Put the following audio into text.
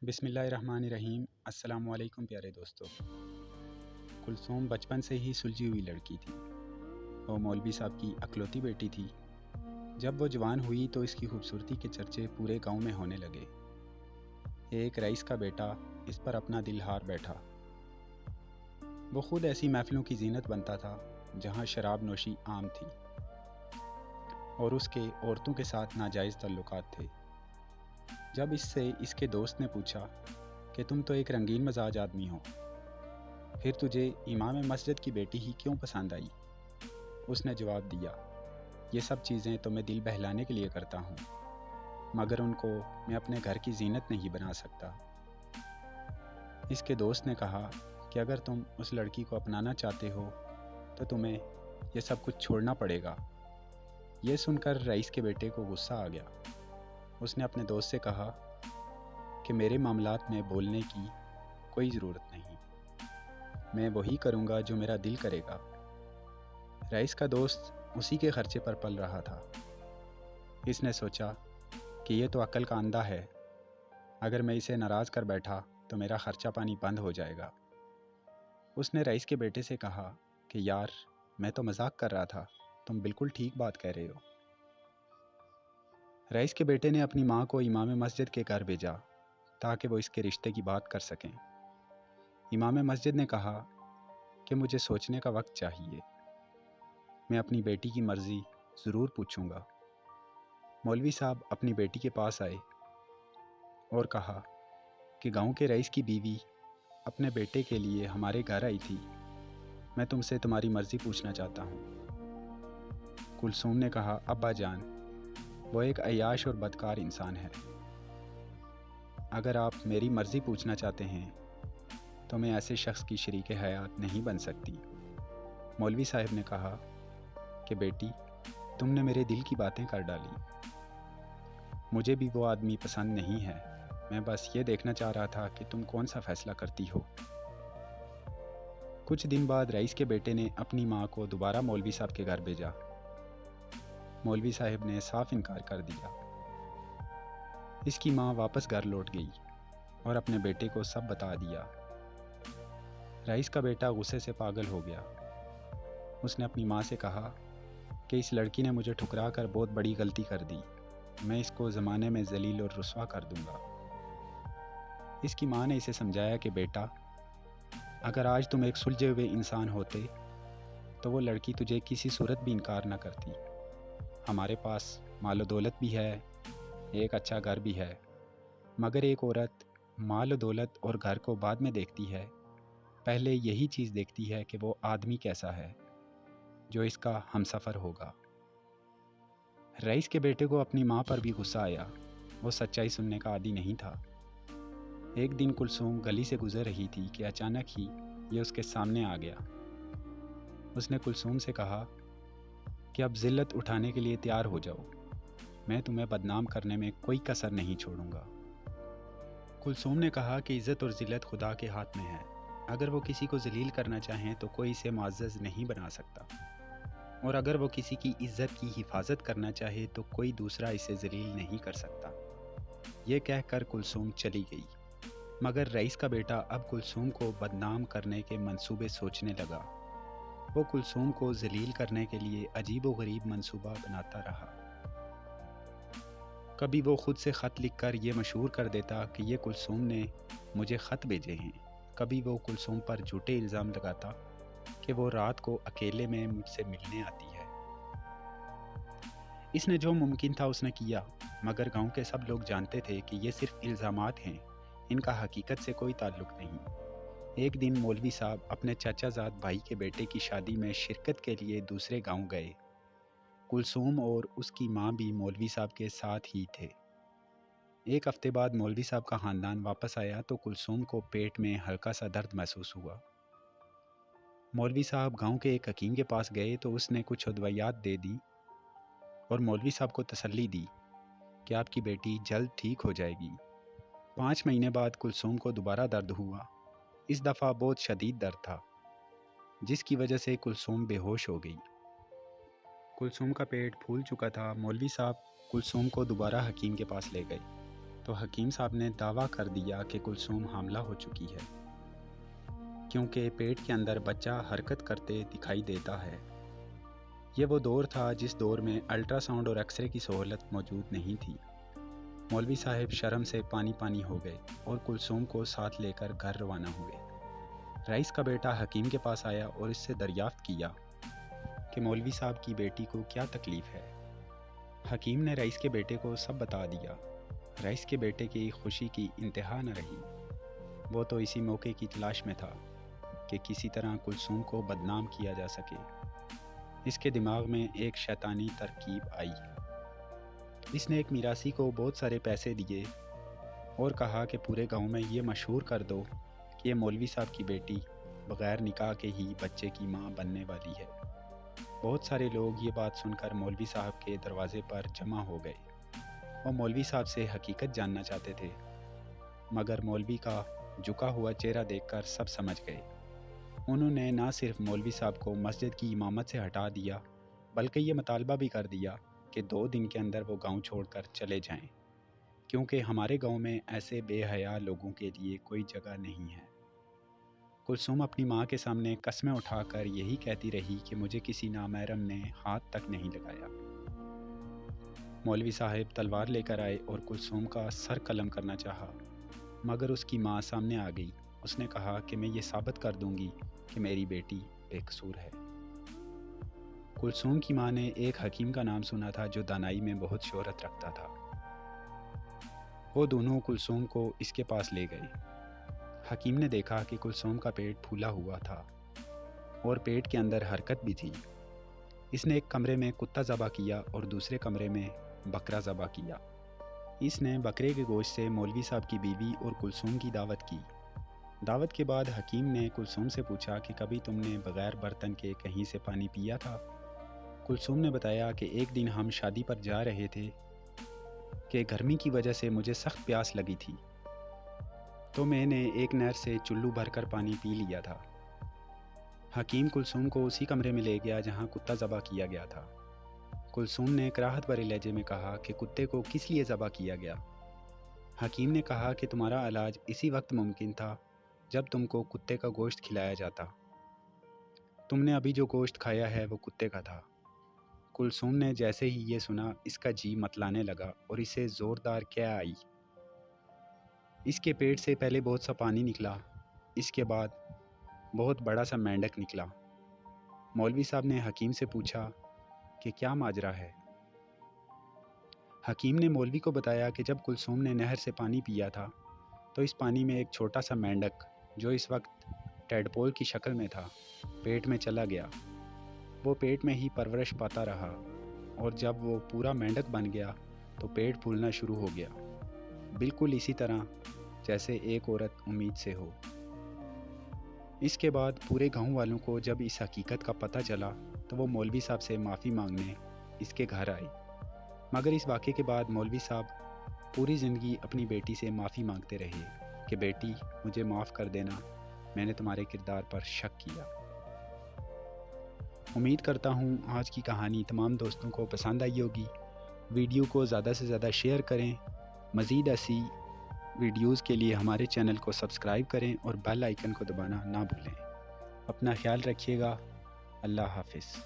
بسم اللہ الرحمن الرحیم۔ السلام علیکم پیارے دوستو۔ کلثوم بچپن سے ہی سلجھی ہوئی لڑکی تھی۔ وہ مولوی صاحب کی اکلوتی بیٹی تھی۔ جب وہ جوان ہوئی تو اس کی خوبصورتی کے چرچے پورے گاؤں میں ہونے لگے۔ ایک رئیس کا بیٹا اس پر اپنا دل ہار بیٹھا۔ وہ خود ایسی محفلوں کی زینت بنتا تھا جہاں شراب نوشی عام تھی اور اس کے عورتوں کے ساتھ ناجائز تعلقات تھے۔ جب اس سے اس کے دوست نے پوچھا کہ تم تو ایک رنگین مزاج آدمی ہو، پھر تجھے امام مسجد کی بیٹی ہی کیوں پسند آئی؟ اس نے جواب دیا، یہ سب چیزیں تو میں دل بہلانے کے لیے کرتا ہوں، مگر ان کو میں اپنے گھر کی زینت نہیں بنا سکتا۔ اس کے دوست نے کہا کہ اگر تم اس لڑکی کو اپنانا چاہتے ہو تو تمہیں یہ سب کچھ چھوڑنا پڑے گا۔ یہ سن کر رئیس کے بیٹے کو غصہ آ گیا۔ اس نے اپنے دوست سے کہا کہ میرے معاملات میں بولنے کی کوئی ضرورت نہیں، میں وہی کروں گا جو میرا دل کرے گا۔ رئیس کا دوست اسی کے خرچے پر پل رہا تھا۔ اس نے سوچا کہ یہ تو عقل کا اندھا ہے، اگر میں اسے ناراض کر بیٹھا تو میرا خرچہ پانی بند ہو جائے گا۔ اس نے رئیس کے بیٹے سے کہا کہ یار، میں تو مذاق کر رہا تھا، تم بالکل ٹھیک بات کہہ رہے ہو۔ رئیس کے بیٹے نے اپنی ماں کو امام مسجد کے گھر بھیجا تاکہ وہ اس کے رشتے کی بات کر سکیں۔ امام مسجد نے کہا کہ مجھے سوچنے کا وقت چاہیے، میں اپنی بیٹی کی مرضی ضرور پوچھوں گا۔ مولوی صاحب اپنی بیٹی کے پاس آئے اور کہا کہ گاؤں کے رئیس کی بیوی اپنے بیٹے کے لیے ہمارے گھر آئی تھی، میں تم سے تمہاری مرضی پوچھنا چاہتا ہوں۔ کلثوم نے کہا، ابا جان، وہ ایک عیاش اور بدکار انسان ہے، اگر آپ میری مرضی پوچھنا چاہتے ہیں تو میں ایسے شخص کی شریک حیات نہیں بن سکتی۔ مولوی صاحب نے کہا کہ بیٹی، تم نے میرے دل کی باتیں کر ڈالی، مجھے بھی وہ آدمی پسند نہیں ہے، میں بس یہ دیکھنا چاہ رہا تھا کہ تم کون سا فیصلہ کرتی ہو۔ کچھ دن بعد رئیس کے بیٹے نے اپنی ماں کو دوبارہ مولوی صاحب کے گھر بھیجا۔ مولوی صاحب نے صاف انکار کر دیا۔ اس کی ماں واپس گھر لوٹ گئی اور اپنے بیٹے کو سب بتا دیا۔ رئیس کا بیٹا غصے سے پاگل ہو گیا۔ اس نے اپنی ماں سے کہا کہ اس لڑکی نے مجھے ٹھکرا کر بہت بڑی غلطی کر دی، میں اس کو زمانے میں ذلیل اور رسوا کر دوں گا۔ اس کی ماں نے اسے سمجھایا کہ بیٹا، اگر آج تم ایک سلجھے ہوئے انسان ہوتے تو وہ لڑکی تجھے کسی صورت بھی انکار نہ کرتی۔ ہمارے پاس مال و دولت بھی ہے، ایک اچھا گھر بھی ہے، مگر ایک عورت مال و دولت اور گھر کو بعد میں دیکھتی ہے، پہلے یہی چیز دیکھتی ہے کہ وہ آدمی کیسا ہے جو اس کا ہمسفر ہوگا۔ رئیس کے بیٹے کو اپنی ماں پر بھی غصہ آیا، وہ سچائی سننے کا عادی نہیں تھا۔ ایک دن کلثوم گلی سے گزر رہی تھی کہ اچانک ہی یہ اس کے سامنے آ گیا۔ اس نے کلثوم سے کہا کہ اب ذلت اٹھانے کے لیے تیار ہو جاؤ، میں تمہیں بدنام کرنے میں کوئی کسر نہیں چھوڑوں گا۔ کلثوم نے کہا کہ عزت اور ذلت خدا کے ہاتھ میں ہے، اگر وہ کسی کو ذلیل کرنا چاہیں تو کوئی اسے معزز نہیں بنا سکتا، اور اگر وہ کسی کی عزت کی حفاظت کرنا چاہے تو کوئی دوسرا اسے ذلیل نہیں کر سکتا۔ یہ کہہ کر کلثوم چلی گئی، مگر رئیس کا بیٹا اب کلثوم کو بدنام کرنے کے منصوبے سوچنے لگا۔ وہ کلثوم کو ذلیل کرنے کے لیے عجیب و غریب منصوبہ بناتا رہا۔ کبھی وہ خود سے خط لکھ کر یہ مشہور کر دیتا کہ یہ کلثوم نے مجھے خط بھیجے ہیں، کبھی وہ کلثوم پر جھوٹے الزام لگاتا کہ وہ رات کو اکیلے میں مجھ سے ملنے آتی ہے۔ اس نے جو ممکن تھا اس نے کیا، مگر گاؤں کے سب لوگ جانتے تھے کہ یہ صرف الزامات ہیں، ان کا حقیقت سے کوئی تعلق نہیں۔ ایک دن مولوی صاحب اپنے چچا زاد بھائی کے بیٹے کی شادی میں شرکت کے لیے دوسرے گاؤں گئے۔ کلثوم اور اس کی ماں بھی مولوی صاحب کے ساتھ ہی تھے۔ ایک ہفتے بعد مولوی صاحب کا خاندان واپس آیا تو کلثوم کو پیٹ میں ہلکا سا درد محسوس ہوا۔ مولوی صاحب گاؤں کے ایک حکیم کے پاس گئے تو اس نے کچھ ادویات دے دی اور مولوی صاحب کو تسلی دی کہ آپ کی بیٹی جلد ٹھیک ہو جائے گی۔ 5 مہینے بعد کلثوم کو دوبارہ درد ہوا۔ اس دفعہ بہت شدید درد تھا، جس کی وجہ سے کلثوم بے ہوش ہو گئی۔ کلثوم کا پیٹ پھول چکا تھا۔ مولوی صاحب کلثوم کو دوبارہ حکیم کے پاس لے گئے تو حکیم صاحب نے دعویٰ کر دیا کہ کلثوم حاملہ ہو چکی ہے، کیونکہ پیٹ کے اندر بچہ حرکت کرتے دکھائی دیتا ہے۔ یہ وہ دور تھا جس دور میں الٹرا ساؤنڈ اور ایکس رے کی سہولت موجود نہیں تھی۔ مولوی صاحب شرم سے پانی پانی ہو گئے اور کلثوم کو ساتھ لے کر گھر روانہ ہوئے۔ رئیس کا بیٹا حکیم کے پاس آیا اور اس سے دریافت کیا کہ مولوی صاحب کی بیٹی کو کیا تکلیف ہے۔ حکیم نے رئیس کے بیٹے کو سب بتا دیا۔ رئیس کے بیٹے کی خوشی کی انتہا نہ رہی۔ وہ تو اسی موقع کی تلاش میں تھا کہ کسی طرح کلثوم کو بدنام کیا جا سکے۔ اس کے دماغ میں ایک شیطانی ترکیب آئی۔ اس نے ایک میراثی کو بہت سارے پیسے دیے اور کہا کہ پورے گاؤں میں یہ مشہور کر دو کہ یہ مولوی صاحب کی بیٹی بغیر نکاح کے ہی بچے کی ماں بننے والی ہے۔ بہت سارے لوگ یہ بات سن کر مولوی صاحب کے دروازے پر جمع ہو گئے۔ وہ مولوی صاحب سے حقیقت جاننا چاہتے تھے، مگر مولوی کا جھکا ہوا چہرہ دیکھ کر سب سمجھ گئے۔ انہوں نے نہ صرف مولوی صاحب کو مسجد کی امامت سے ہٹا دیا، بلکہ یہ مطالبہ بھی کر دیا کہ 2 دن کے اندر وہ گاؤں چھوڑ کر چلے جائیں، کیونکہ ہمارے گاؤں میں ایسے بے حیا لوگوں کے لیے کوئی جگہ نہیں ہے۔ کلثوم اپنی ماں کے سامنے قسمیں اٹھا کر یہی کہتی رہی کہ مجھے کسی نامحرم نے ہاتھ تک نہیں لگایا۔ مولوی صاحب تلوار لے کر آئے اور کلثوم کا سر قلم کرنا چاہا، مگر اس کی ماں سامنے آ گئی۔ اس نے کہا کہ میں یہ ثابت کر دوں گی کہ میری بیٹی بے قصور ہے۔ کلثوم کی ماں نے ایک حکیم کا نام سنا تھا جو دانائی میں بہت شہرت رکھتا تھا۔ وہ دونوں کلثوم کو اس کے پاس لے گئے۔ حکیم نے دیکھا کہ کلثوم کا پیٹ پھولا ہوا تھا اور پیٹ کے اندر حرکت بھی تھی۔ اس نے ایک کمرے میں کتا ذبح کیا اور دوسرے کمرے میں بکرا ذبح کیا۔ اس نے بکرے کے گوشت سے مولوی صاحب کی بیوی اور کلثوم کی دعوت کی۔ دعوت کے بعد حکیم نے کلثوم سے پوچھا کہ کبھی تم نے بغیر برتن کے کہیں سے پانی پیا تھا؟ کلثوم نے بتایا کہ ایک دن ہم شادی پر جا رہے تھے کہ گرمی کی وجہ سے مجھے سخت پیاس لگی تھی، تو میں نے ایک نہر سے چلو بھر کر پانی پی لیا تھا۔ حکیم کلثوم کو اسی کمرے میں لے گیا جہاں کتا ذبح کیا گیا تھا۔ کلثوم نے کراہت بھرے لہجے میں کہا کہ کتے کو کس لیے ذبح کیا گیا؟ حکیم نے کہا کہ تمہارا علاج اسی وقت ممکن تھا جب تم کو کتے کا گوشت کھلایا جاتا۔ تم نے ابھی جو گوشت کھایا ہے وہ کتے کا تھا۔ کلثوم نے جیسے ہی یہ سنا اس کا جی متلانے لگا اور اسے زوردار کیا آئی۔ اس کے پیٹ سے پہلے بہت سا پانی نکلا، اس کے بعد بہت بڑا سا مینڈک نکلا۔ مولوی صاحب نے حکیم سے پوچھا کہ کیا ماجرا ہے؟ حکیم نے مولوی کو بتایا کہ جب کلثوم نے نہر سے پانی پیا تھا تو اس پانی میں ایک چھوٹا سا مینڈک جو اس وقت ٹیڈپول کی شکل میں تھا پیٹ میں چلا گیا۔ وہ پیٹ میں ہی پرورش پاتا رہا اور جب وہ پورا مینڈک بن گیا تو پیٹ پھولنا شروع ہو گیا، بالکل اسی طرح جیسے ایک عورت امید سے ہو۔ اس کے بعد پورے گاؤں والوں کو جب اس حقیقت کا پتہ چلا تو وہ مولوی صاحب سے معافی مانگنے اس کے گھر آئے، مگر اس واقعے کے بعد مولوی صاحب پوری زندگی اپنی بیٹی سے معافی مانگتے رہے کہ بیٹی مجھے معاف کر دینا، میں نے تمہارے کردار پر شک کیا۔ امید کرتا ہوں آج کی کہانی تمام دوستوں کو پسند آئی ہوگی۔ ویڈیو کو زیادہ سے زیادہ شیئر کریں۔ مزید ایسی ویڈیوز کے لیے ہمارے چینل کو سبسکرائب کریں اور بیل آئیکن کو دبانا نہ بھولیں۔ اپنا خیال رکھیے گا۔ اللہ حافظ۔